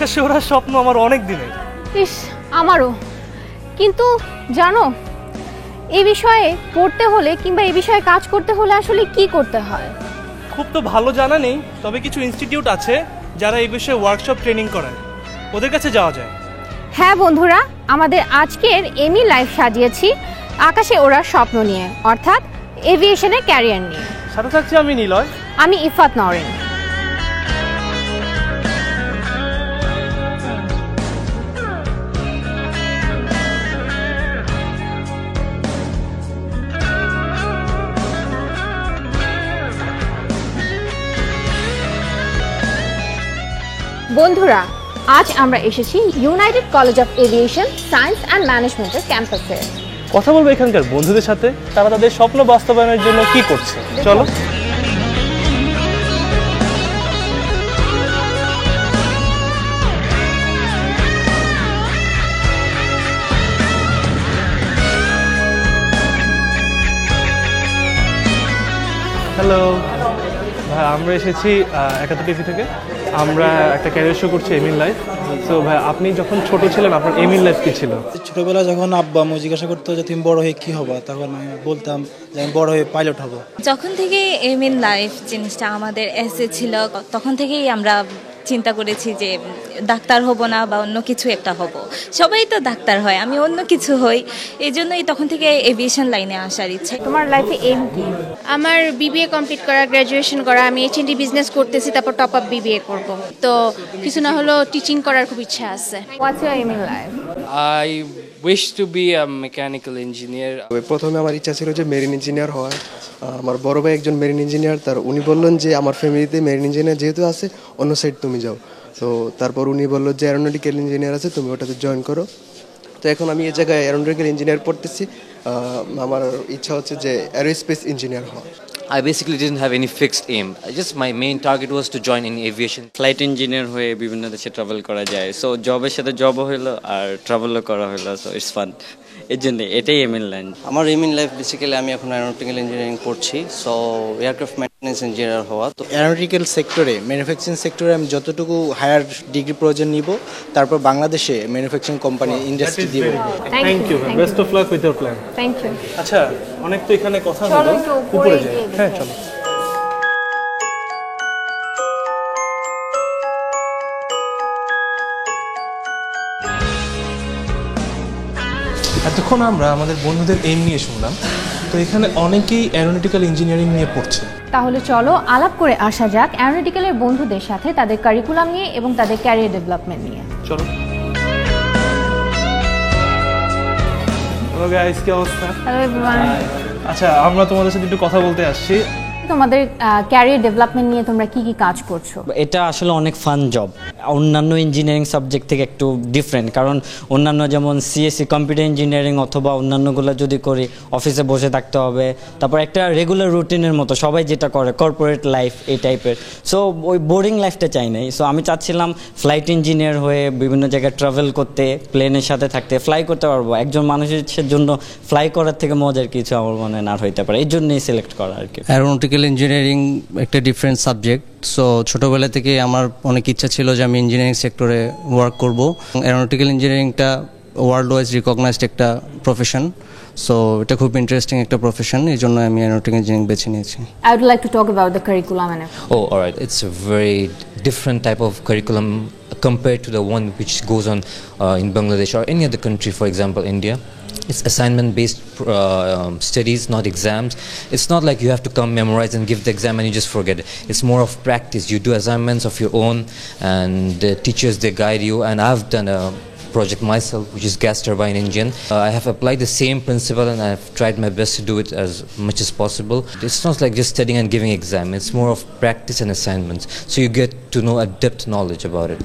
আকাশে ওড়ার স্বপ্ন আমার অনেক দিনের। ইস, আমারও। কিন্তু জানো, এই বিষয়ে পড়তে হলে কিংবা এই বিষয়ে কাজ করতে হলে আসলে কি করতে হয়? খুব তো ভালো জানা নেই, তবে কিছু ইনস্টিটিউট আছে যারা এই বিষয়ে ওয়ার্কশপ ট্রেনিং করায়, ওদের কাছে যাওয়া যায়। হ্যাঁ বন্ধুরা, আমাদের আজকের এমি লাইফ সাজিয়েছি আকাশে ওড়ার স্বপ্ন নিয়ে, অর্থাৎ এভিয়েশনের ক্যারিয়ার নিয়ে। সাথে থাকছি আমি নিলয়। আমি ইফাত নওরিন। বন্ধুরা, আজ আমরা এসেছি United college of aviation science and ম্যানেজমেন্টের ক্যাম্পাসে। কথা বলবো এখানকার বন্ধুদের সাথে, তারা তাদের স্বপ্ন বাস্তবায়নের জন্য কি করছে। চলো। হ্যালো ভাই, আমরা এসেছি 71 টিভি থেকে। আমরা একটা ক্যারিয়ার শো করছি এমিল লাইফ। তো ভাই, আপনি যখন ছোট ছিলেন আপনার এমিল লাইফ কি ছিল? ছোটবেলা যখন আব্বা আম্মু জিজ্ঞাসা করতো যে তুমি বড় হয়ে কি হবা, তখন আমি বলতাম যে আমি বড় হয়ে পাইলট হব। যখন থেকে এমিল লাইফ জিনিসটা আমাদের এসে ছিল, তখন থেকেই আমরা চিন্তা করেছি যে ডাক্তার হব না বা অন্য কিছু একটা হব। সবাই তো ডাক্তার হয়, আমি অন্য কিছু হই। এই জন্যই তখন থেকে এভিয়েশন লাইনে আসার ইচ্ছে। তোমার লাইফে এম কি? আমার বিবিএ কমপ্লিট করা, গ্র্যাজুয়েশন করা। আমি এইচএনডি বিজনেস করতেছি, তারপর টপ আপ বিবিএ করব। তো কিছু না হলো টিচিং করার খুব ইচ্ছা আছে। What's your aim in life? I wish to be a mechanical engineer. প্রথমে আমার ইচ্ছা ছিল যে মেরিন ইঞ্জিনিয়ার হওয়ার। আমার বড় ভাই একজন মেরিন ইঞ্জিনিয়ার, উনি বললেন যে আমার ফ্যামিলিতে মেরিন ইঞ্জিনিয়ার যেহেতু আছে, অন্য সাইড তুমি যাও। তো তারপর উনি বললো যে অ্যারোনটিক্যাল ইঞ্জিনিয়ার আছে, তুমি ওটাতে জয়েন করো। তো এখন আমি এই জায়গায় অ্যারোনটিক্যাল ইঞ্জিনিয়ার পড়তেছি। আমার ইচ্ছা হচ্ছে যে অ্যারোস্পেস ইঞ্জিনিয়ার হওয়া। I basically didn't have any fixed aim. My main target was to join in aviation. Flight engineer হয়ে বিভিন্ন দেশে ট্রাভেল করা যায়, সো জবের সাথে জবও হলো আর ট্রাভেলও করা হলো, সো ইটস ফান। এর জন্য এটাই এমিন লাইন। আমার এমিন লাইফ বেসিক্যালি আমি এখন অ্যারোনটিক্যাল ইঞ্জিনিয়ারিং পড়ছি, সো এয়ারক্রাফট মেইনটেন্যান্স ইঞ্জিনিয়ার হওয়া। তো অ্যারোনটিক্যাল সেক্টরে, ম্যানুফ্যাকচারিং সেক্টরে আমি যতটুকু হায়ার ডিগ্রি প্রয়োজন নিব, তারপর বাংলাদেশে ম্যানুফ্যাকচারিং কোম্পানি ইন্ডাস্ট্রি দিব। Thank you, best of luck with your plan. Thank you. আচ্ছা, অনেক তো এখানে কথা হলো, উপরে যাই। হ্যাঁ চলো। এতক্ষণ আমরা আমাদের বন্ধুদের এইম নিয়ে শুনলাম। তো এখানে অনেকেই অ্যারোনটিক্যাল ইঞ্জিনিয়ারিং নিয়ে পড়ছে। তাহলে চলো আলাপ করে আসা যাক অ্যারোনটিক্যালের বন্ধুদের সাথে তাদের কারিকুলাম নিয়ে এবং তাদের ক্যারিয়ার ডেভেলপমেন্ট নিয়ে। চলো। হ্যালো গাইস, কি অবস্থা? Hello everyone. আচ্ছা, আমরা তোমাদের সাথে একটু কথা বলতে আসছি। তোমাদের ক্যারিয়ার ডেভেলপমেন্ট নিয়ে তোমরা কি কি কাজ করছো? এটা আসলে অনেক ফান জব, অন্যান্য ইঞ্জিনিয়ারিং সাবজেক্ট থেকে একটু ডিফারেন্ট। কারণ অন্যান্য যেমন সিএসসি কম্পিউটার ইঞ্জিনিয়ারিং অথবা অন্যান্যগুলো যদি করি অফিসে বসে থাকতে হবে, তারপর একটা রেগুলার রুটিনের মতো সবাই যেটা করে কর্পোরেট লাইফ এই টাইপের। সো ওই বোরিং লাইফটা চাই নাই। সো আমি চাচ্ছিলাম ফ্লাইট ইঞ্জিনিয়ার হয়ে বিভিন্ন জায়গায় ট্রাভেল করতে, প্লেনের সাথে থাকতে, ফ্লাই করতে পারবো। একজন মানুষের জন্য ফ্লাই করার থেকে মজার কিছু আমার মনে না হইতে পারে, এই জন্যই সিলেক্ট করা আর কি। অ্যারোনটিক্যাল ইঞ্জিনিয়ারিং একটা ডিফারেন্ট সাবজেক্ট। সো ছোটোবেলা থেকে আমার অনেক ইচ্ছা ছিল যে আমি ইঞ্জিনিয়ারিং সেক্টরে ওয়ার্ক করব। অ্যারোনটিক্যাল ইঞ্জিনিয়ারিংটা ওয়ার্ল্ড ওয়াইজ রিকগনাইজড একটা প্রফেশন, সো এটা খুব ইন্টারেস্টিং একটা প্রফেশন, এই জন্য আমি অ্যারোনটিক্যাল ইঞ্জিনিয়ারিং বেছে নিয়েছি। I would like to talk about the curriculum and Oh, all right. It's a very different type of curriculum compared to the one which goes on in Bangladesh or any other country, for example, India. It's assignment-based studies, not exams. It's not like you have to come memorize and give the exam and you just forget it. It's more of practice. You do assignments of your own, and the teachers, they guide you. And I've done a project myself, which is gas turbine engine. I have applied the same principle and I've tried my best to do it as much as possible. It's not like just studying and giving exam. It's more of practice and assignments. So you get to know a depth knowledge about it.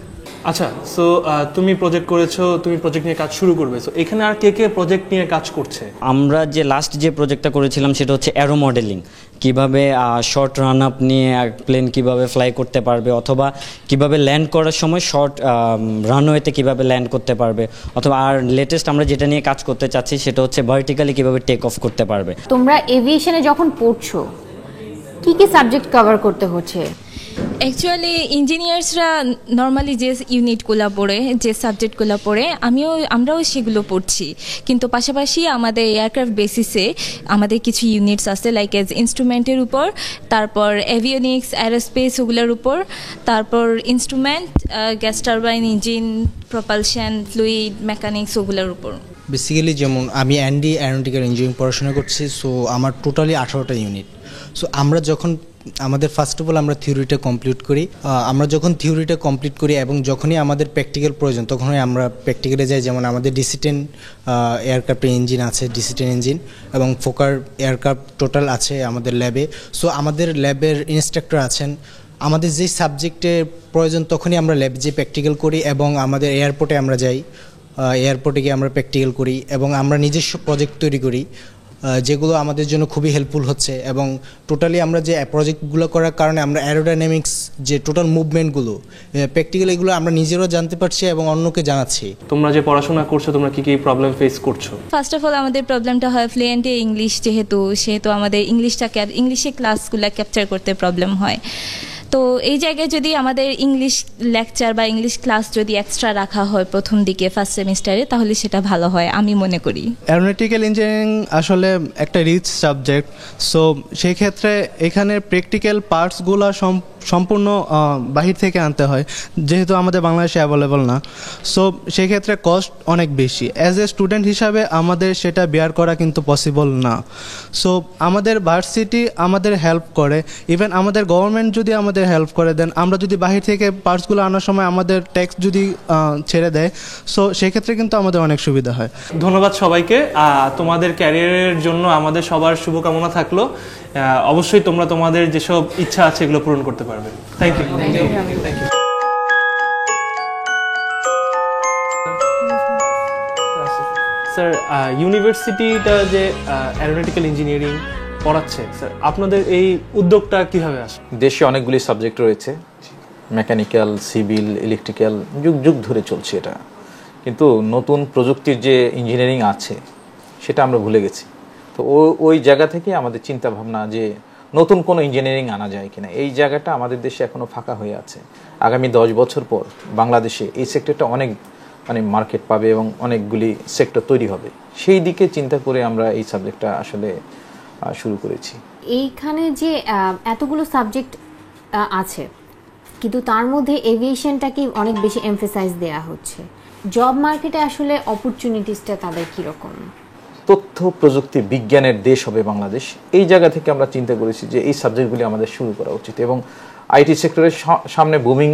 আচ্ছা, so তুমি project করেছো, তুমি project নিয়ে কাজ শুরু করবে। So এখানে আর কে কে project নিয়ে কাজ করছে? আমরা যে লাস্ট যে প্রজেক্টটা করেছিলাম সেটা হচ্ছে অ্যারো মডেলিং। কিভাবে শর্ট রান আপ নিয়ে প্লেন কিভাবে ফ্লাই করতে পারবে, অথবা কিভাবে ল্যান্ড করার সময় শর্ট রানওয়েতে কিভাবে ল্যান্ড করতে পারবে, অথবা আর লেটেস্ট আমরা যেটা নিয়ে কাজ করতে চাচ্ছি সেটা হচ্ছে ভার্টিক্যালি কিভাবে টেক অফ করতে পারবে। তোমরা এভিয়েশনে যখন পড়ছো কি কি সাবজেক্ট কভার করতে হচ্ছে? অ্যাকচুয়ালি ইঞ্জিনিয়ার্সরা নর্মালি যে ইউনিটগুলো পড়ে, যে সাবজেক্টগুলো পড়ে, আমরাও সেগুলো পড়ছি, কিন্তু পাশাপাশি আমাদের এয়ারক্রাফট বেসিসে আমাদের কিছু ইউনিটস আছে লাইক এজ ইনস্ট্রুমেন্টের উপর, তারপর এভিওনিক্স, অ্যারোস্পেস ওগুলোর উপর, তারপর instrument, gas turbine engine, propulsion, fluid mechanics ওগুলোর উপর। বেসিক্যালি যেমন আমি অ্যারোনটিক্যাল ইঞ্জিনিয়ারিং পড়াশোনা করছি, সো আমার টোটালি 18টা ইউনিট। সো আমরা যখন আমাদের ফার্স্ট অফ অল আমরা থিওরিটা কমপ্লিট করি, এবং যখনই আমাদের প্র্যাকটিক্যাল প্রয়োজন তখনই আমরা প্র্যাকটিক্যালে যাই। যেমন আমাদের DC-10 এয়ারক্রাফ্টের ইঞ্জিন আছে, DC-10 ইঞ্জিন, এবং ফোকার এয়ারক্রাফট টোটাল আছে আমাদের ল্যাবে। সো আমাদের ল্যাবের ইনস্ট্রাক্টর আছেন। আমাদের যেই সাবজেক্টের প্রয়োজন তখনই আমরা ল্যাবে যে প্র্যাকটিক্যাল করি, এবং আমাদের এয়ারপোর্টে আমরা যাই, এয়ারপোর্টে গিয়ে আমরা প্র্যাকটিক্যাল করি, এবং আমরা নিজস্ব প্রজেক্ট তৈরি করি, যেগুলো আমাদের জন্য খুবই হেল্পফুল হচ্ছে। এবং টোটালি আমরা যে প্রজেক্টগুলো করার কারণে আমরা অ্যারোডাইনামিক্স যে টোটাল মুভমেন্টগুলো প্র্যাকটিক্যাল এগুলো আমরা নিজেরাও জানতে পারছি এবং অন্যকে জানাচ্ছি। তোমরা যে পড়াশোনা করছো তোমরা কি কি প্রবলেম ফেস করছো? ফার্স্ট অফ অল আমাদের প্রবলেমটা হয় ফ্লুয়েন্টে ইংলিশ, সেহেতু আমাদের ইংলিশে ক্লাসগুলো ক্যাপচার করতে প্রবলেম হয়। তো এই জায়গায় যদি আমাদের ইংলিশ লেকচার বা ইংলিশ ক্লাস যদি এক্সট্রা রাখা হয় প্রথম দিকে ফার্স্ট সেমিস্টারে, তাহলে সেটা ভালো হয় আমি মনে করি। অ্যারোনটিক্যাল ইঞ্জিনিয়ারিং আসলে একটা রিচ সাবজেক্ট, সো সেই ক্ষেত্রে এখানে প্র্যাকটিক্যাল পার্টসগুলো সম্পূর্ণ বাহির থেকে আনতে হয়, যেহেতু আমাদের বাংলাদেশে অ্যাভেলেবল না। সো সেই ক্ষেত্রে কস্ট অনেক বেশি। অ্যাজ এ স্টুডেন্ট হিসাবে আমাদের সেটা বেয়ার করা কিন্তু পসিবল না। সো আমাদের ভার্সিটি আমাদের হেল্প করে, ইভেন আমাদের গভর্নমেন্ট যদি আমাদের হেল্প করে দেন, আমরা যদি বাহির থেকে পার্টসগুলো আনার সময় আমাদের ট্যাক্স যদি ছেড়ে দেয়, সো সেক্ষেত্রে কিন্তু আমাদের অনেক সুবিধা হয়। ধন্যবাদ সবাইকে। তোমাদের ক্যারিয়ারের জন্য আমাদের সবার শুভকামনা থাকলো। অবশ্যই তোমরা তোমাদের যেসব ইচ্ছা আছে এগুলো পূরণ করতে পারবে। Thank you. স্যার, ইউনিভার্সিটিটা যে অ্যারোনটিক্যাল ইঞ্জিনিয়ারিং পড়াচ্ছে, স্যার আপনাদের এই উদ্যোগটা কিভাবে আসে? দেশে অনেকগুলি সাবজেক্ট রয়েছে, মেকানিক্যাল, সিভিল, ইলেকট্রিক্যাল, যুগ যুগ ধরে চলছে এটা, কিন্তু নতুন প্রযুক্তির যে ইঞ্জিনিয়ারিং আছে সেটা আমরা ভুলে গেছি। তো ওই জায়গা থেকে আমাদের চিন্তা ভাবনা যে নতুন কোনো ইঞ্জিনিয়ারিং আনা যায় কিনা, এই জায়গাটা আমাদের দেশে এখনও ফাঁকা হয়ে আছে। আগামী 10 বছর পর বাংলাদেশে এই সেক্টরটা অনেক মার্কেট পাবে এবং অনেকগুলি সেক্টর তৈরি হবে, সেই দিকে চিন্তা করে আমরা এই সাবজেক্টটা আসলে শুরু করেছি। এইখানে যে এতগুলো সাবজেক্ট আছে, কিন্তু তার মধ্যে এভিয়েশনটাকে অনেক বেশি এমফেসাইজ দেওয়া হচ্ছে। জব মার্কেটে আসলে অপরচুনিটিসটা তাদের কীরকম? তথ্য প্রযুক্তি বিজ্ঞানের দেশ হবে বাংলাদেশ, এই জায়গা থেকে আমরা চিন্তা করেছি যে এই সাবজেক্টগুলি আমাদের শুরু করা উচিত, এবং আইটি সেক্টরের সামনে বুমিং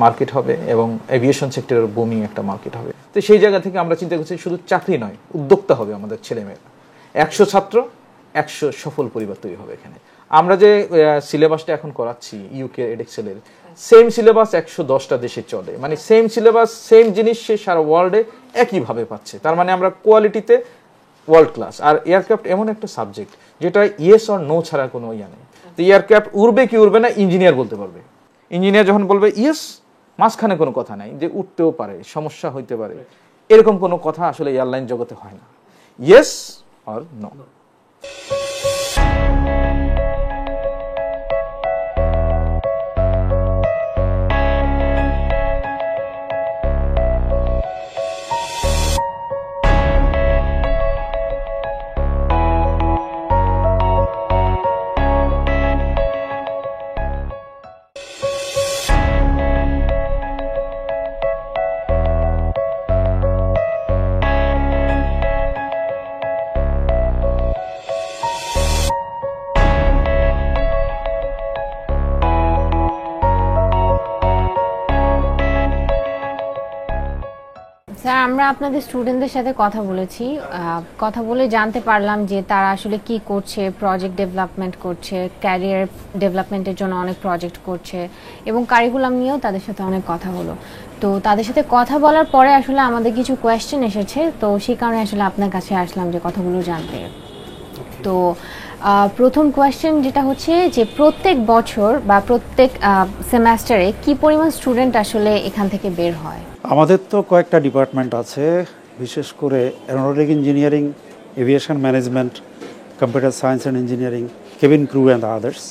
মার্কেট হবে এবং এভিয়েশন সেক্টরের বুমিং একটা মার্কেট হবে। তো সেই জায়গা থেকে আমরা চিন্তা করছি শুধু চাকরি নয়, উদ্যোক্তা হবে আমাদের ছেলেমেয়েরা। 100 ছাত্র 100 সফল পরিবার তৈরি হবে এখানে। আমরা যে সিলেবাসটা এখন করাচ্ছি ইউকে এডেক্সেলের, সেম সিলেবাস 110টা দেশে চলে, মানে সেম সিলেবাস সেম জিনিস সে সারা ওয়ার্ল্ডে একইভাবে পাচ্ছে। তার মানে আমরা কোয়ালিটিতে ওয়ার্ল্ড ক্লাস। আর এয়ারক্রাফট এমন একটা সাবজেক্ট যেটা ইয়েস অর নো ছাড়া কোনো ইয়া নেই। তো এয়ারক্রাফট উড়বে কি উড়বে না ইঞ্জিনিয়ার বলতে পারবে। ইঞ্জিনিয়ার যখন বলবে ইয়েস, মাঝখানে কোনো কথা নাই যে উঠতেও পারে, সমস্যা হইতে পারে, এরকম কোনো কথা আসলে এয়ারলাইন জগতে হয় না। Yes or no. স্যার, আমরা আপনাদের স্টুডেন্টদের সাথে কথা বলেছি, কথা বলে জানতে পারলাম যে তারা আসলে কি করছে, প্রজেক্ট ডেভেলপমেন্ট করছে, ক্যারিয়ার ডেভেলপমেন্টের জন্য অনেক প্রজেক্ট করছে, এবং কারিকুলাম নিয়েও তাদের সাথে অনেক কথা হলো। তো তাদের সাথে কথা বলার পরে আসলে আমাদের কিছু কোয়েশ্চেন এসেছে, তো সেই কারণে আসলে আপনার কাছে আসলাম যে কথাগুলো জানতে। তো প্রথম কোয়েশ্চেন যেটা হচ্ছে যে প্রত্যেক বছর বা প্রত্যেক সেমেস্টারে কি পরিমাণ স্টুডেন্ট আসলে এখান থেকে বের হয়? আমাদের তো কয়েকটা ডিপার্টমেন্ট আছে, বিশেষ করে aeronautic engineering, aviation management, computer science and engineering, cabin crew and others.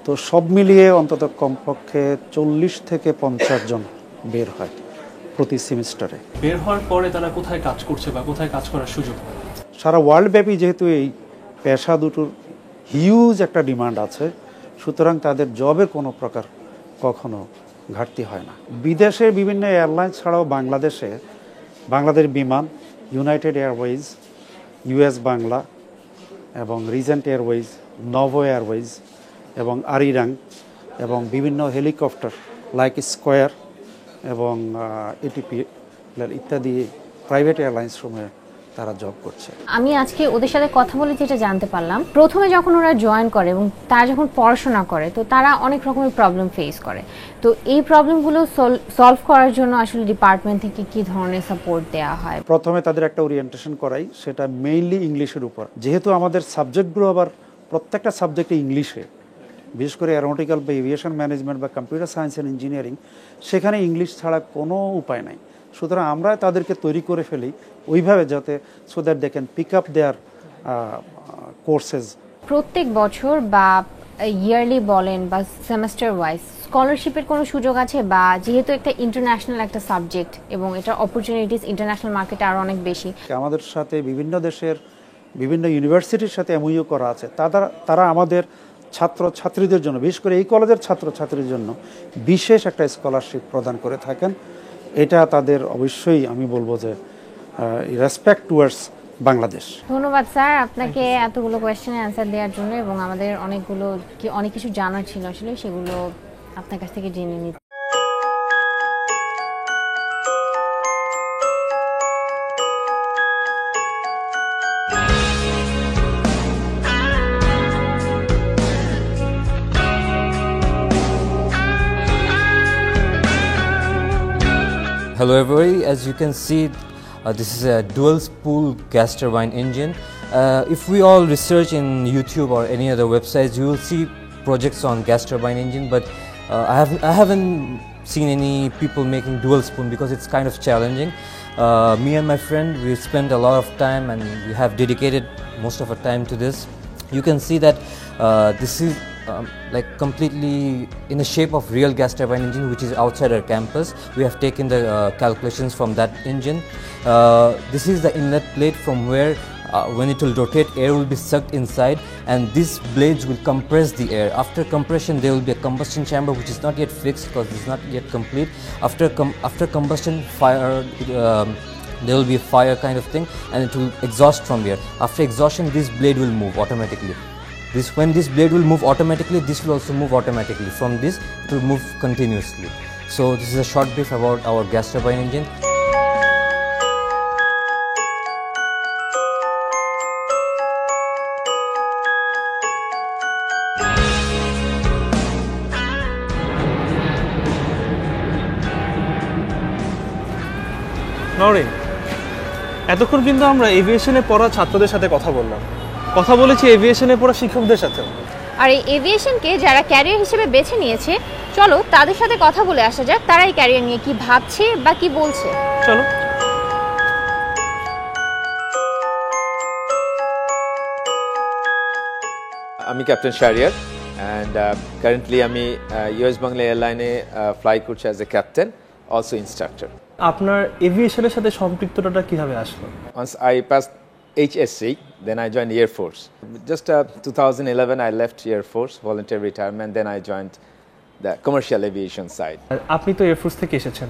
তো সব মিলিয়ে অন্তত কমপক্ষে 40 থেকে 50 জন বের হয় প্রতি সেমিস্টারে। বের হওয়ার পরে তারা কোথায় কাজ করছে বা কোথায় কাজ করার সুযোগ হয়? সারা ওয়ার্ল্ড ব্যাপী যেহেতু এই পেশা দুটোর হিউজ একটা ডিমান্ড আছে, সুতরাং তাদের জবের কোনো প্রকার কখনো ঘাটতি হয় না। বিদেশে বিভিন্ন এয়ারলাইন্স ছাড়াও বাংলাদেশ বিমান, ইউনাইটেড এয়ারওয়েজ, ইউএস বাংলা এবং রিজেন্ট এয়ারওয়েজ, নভো এয়ারওয়েজ এবং আরিরাং এবং বিভিন্ন হেলিকপ্টার লাইক স্কয়ার এবং এটিপি ইত্যাদি প্রাইভেট এয়ারলাইন্স সমূহে তারা জব করছে। আমি আজকে ওদের সাথে কথা বলে যেটা জানতে পারলাম, প্রথমে যখন ওরা জয়েন করে এবং তারা যখন পড়াশোনা করে তো তারা অনেক রকমের প্রবলেম ফেস করে। তো এই প্রবলেমগুলো সলভ করার জন্য আসলে ডিপার্টমেন্ট থেকে কি ধরনের সাপোর্ট দেওয়া হয়? প্রথমে তাদের একটা ওরিয়েন্টেশন করাই, সেটা মেইনলি ইংলিশের উপর। যেহেতু আমাদের সাবজেক্টগুলো আবার প্রত্যেকটা সাবজেক্টে ইংলিশে, বিশেষ করে অ্যারোনটিক্যাল বা এভিয়েশন ম্যানেজমেন্ট বা কম্পিউটার সায়েন্স অ্যান্ড ইঞ্জিনিয়ারিং, সেখানে ইংলিশ ছাড়া কোনো উপায় নাই। সুতরাং আমরা তাদেরকে তৈরি করে ফেলি ওইভাবে যাতে so that they can pick up their courses. প্রত্যেক বছর বা ইয়ারলি বলেন বা সেমেস্টার ওয়াইজ স্কলারশিপের কোনো সুযোগ আছে? বা যেহেতু একটা ইন্টারন্যাশনাল একটা সাবজেক্ট এবং এটার অপরচুনিটিস ইন্টারন্যাশনাল মার্কেটে আরও অনেক বেশি। আমাদের সাথে বিভিন্ন দেশের বিভিন্ন ইউনিভার্সিটির সাথে এমইউ করা আছে। তারা আমাদের ছাত্রছাত্রীদের জন্য, বিশেষ করে এই কলেজের ছাত্রছাত্রীর জন্য বিশেষ একটা স্কলারশিপ প্রদান করে থাকেন। এটা তাদের অবশ্যই আমি বলবো যে রেসপেক্ট টুয়ার্ডস বাংলাদেশ। ধন্যবাদ স্যার আপনাকে এতগুলো কোয়েশ্চেনের অ্যান্সার দেওয়ার জন্য, এবং আমাদের অনেক কিছু জানার ছিল আসলে, সেগুলো আপনার কাছ থেকে জেনে নিতে। Hello everybody, as you can see this is a dual spool gas turbine engine. If we all research in YouTube or any other websites, you will see projects on gas turbine engine, but I haven't seen any people making dual spoon because it's kind of challenging. Me and my friend, we spent a lot of time and we have dedicated most of our time to this. You can see that this is like completely in the shape of real gas turbine engine, which is outside our campus. We have taken the calculations from that engine. This is the inlet plate from where when it will rotate, air will be sucked inside, and these blades will compress the air. After compression, there will be a combustion chamber which is not yet fixed because it's not yet complete. After combustion, there will be a fire kind of thing, and it will exhaust from here. After exhaustion, this blade will move automatically. When this blade will move automatically, this will also move automatically. From this, it will move continuously. So this is a short brief about our gas turbine engine. Norin, এতক্ষণ কিন্তু আমরা এভিয়েশনে পড়া ছাত্রদের সাথে কথা বলেছি এভিয়েশনে পড়া শিক্ষকদের সাথে। আর এই এভিয়েশনকে যারা ক্যারিয়ার হিসেবে বেছে নিয়েছে, চলো তাদের সাথে কথা বলে আসা যাক, তারা এই ক্যারিয়ার নিয়ে কি ভাবছে বা কি বলছে। চলো। আমি ক্যাপ্টেন শাহরিয়ার অ্যান্ড কারেন্টলি আমি ইউএস বাংলা এয়ারলাইনে ফ্লাই করছি as a captain, also instructor. আপনার এভিয়েশনের সাথে সম্পৃক্ততাটা কিভাবে আসলো? Once I passed HSC, then I joined Air Force. Just 2011 I left Air Force, voluntary retirement, then I joined the commercial aviation side. আপনি তো air force থেকে এসেছেন,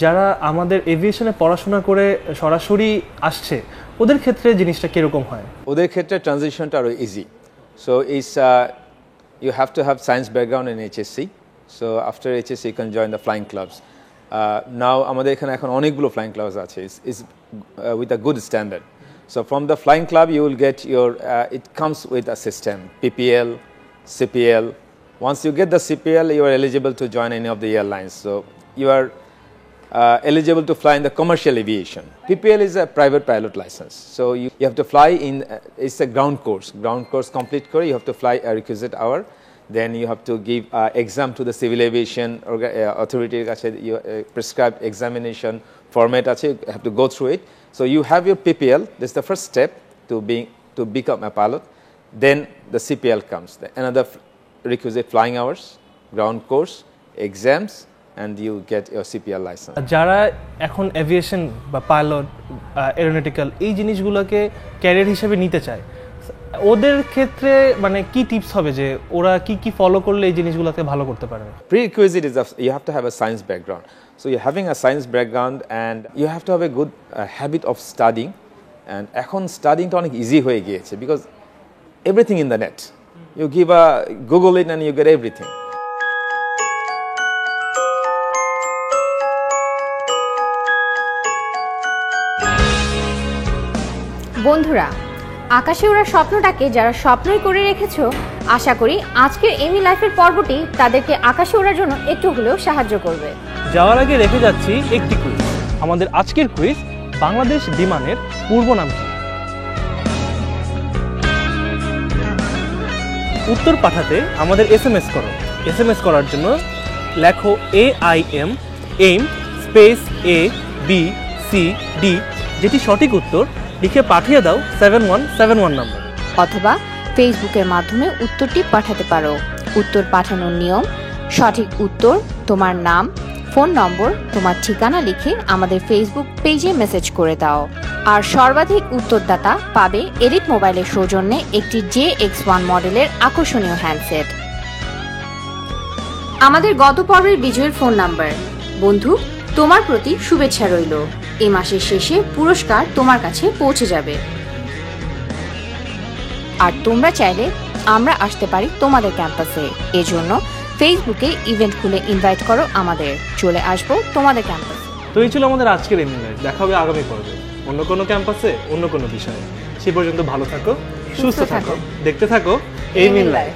যারা আমাদের এভিয়েশনে পড়াশোনা করে সরাসরি আসছে ওদের ক্ষেত্রে জিনিসটা কিরকম হয়? ওদের ক্ষেত্রে ট্রানজিশনটা আরো easy. So it's you have to have science background in HSC. So after HSC you can join the flying clubs. Now আমাদের এখানে এখন অনেকগুলো flying clubs আছে, is with a good standard. So from the flying club you will get your it comes with a system, PPL, CPL. Once you get the CPL, you are eligible to join any of the airlines. So you are eligible to fly in the commercial aviation. PPL is a private pilot license. So you have to fly in, it's a ground course. Ground course complete করে you have to fly a requisite hour. Then you have to give exam to the civil aviation authority কাছে prescribed examination format আছে, you have to go through it. So you have your PPL, this is the first step to become a pilot. Then the CPL comes, another requisite flying hours, ground course, exams, and you get your CPR license. যারা এখন aviation বা pilot aeronautical এই জিনিসগুলোকে career হিসেবে নিতে চায়, ওদের ক্ষেত্রে মানে কি টিপস হবে যে ওরা কি কি ফলো করলে এই জিনিসগুলোকে ভালো করতে পারবে? Prerequisite is you have to have a science background. So you're having a science background and you have to have a good habit of studying. And এখন studying টা অনেক easy হয়ে গিয়েছে because everything in the net. You give a Google it and you get everything. বন্ধুরা, আকাশে ওড়ার স্বপ্নটাকে যারা স্বপ্নই করে রেখেছো, আশা করি আজকের এমি লাইফের পর্বটি তাদেরকে আকাশে ওড়ার জন্য একটু হলেও সাহায্য করবে। যাওয়ার আগে রেখে যাচ্ছি একটি কুইজ। আমাদের আজকের কুইজ, বাংলাদেশ বিমানের পূর্ব নাম কি? উত্তর পাঠাতে আমাদের এসএমএস করো। এসএমএস করার জন্য লেখো AIM এইম স্পেস ABCD, যেটি সঠিক উত্তর লিখে পাঠিয়ে দাও 7171 নম্বর। অথবা ফেসবুকের মাধ্যমে উত্তরটি পাঠাতে পারো। উত্তর পাঠানোর নিয়ম: সঠিক উত্তর, তোমার নাম, ফোন নম্বর, তোমার ঠিকানা লিখে আমাদের ফেসবুক পেজে মেসেজ করে দাও। আর সর্বাধিক উত্তরদাতা পাবে এলিট মোবাইলের সৌজন্যে একটি JX1 মডেলের আকর্ষণীয় হ্যান্ডসেট। আমাদের গত পর্বের বিজয়ের ফোন নাম্বার। বন্ধু, তোমার প্রতি শুভেচ্ছা রইল। এই মাসের শেষে পুরস্কার তোমার কাছে পৌঁছে যাবে। আর তোমরা চাইলে আমরা আসতে পারি তোমাদের ক্যাম্পাসে। এজন্য ফেসবুকে ইভেন্ট খুলে ইনভাইট করো আমাদের, চলে আসবো তোমাদের ক্যাম্পাসে। তো এই ছিল আমাদের আজকের এমি লাইফ। দেখা হবে আগামী পর্বে অন্য কোনো ক্যাম্পাসে, অন্য কোনো বিষয়ে। সে পর্যন্ত ভালো থাকো, সুস্থ থাকো, দেখতে থাকো এমি লাইফ।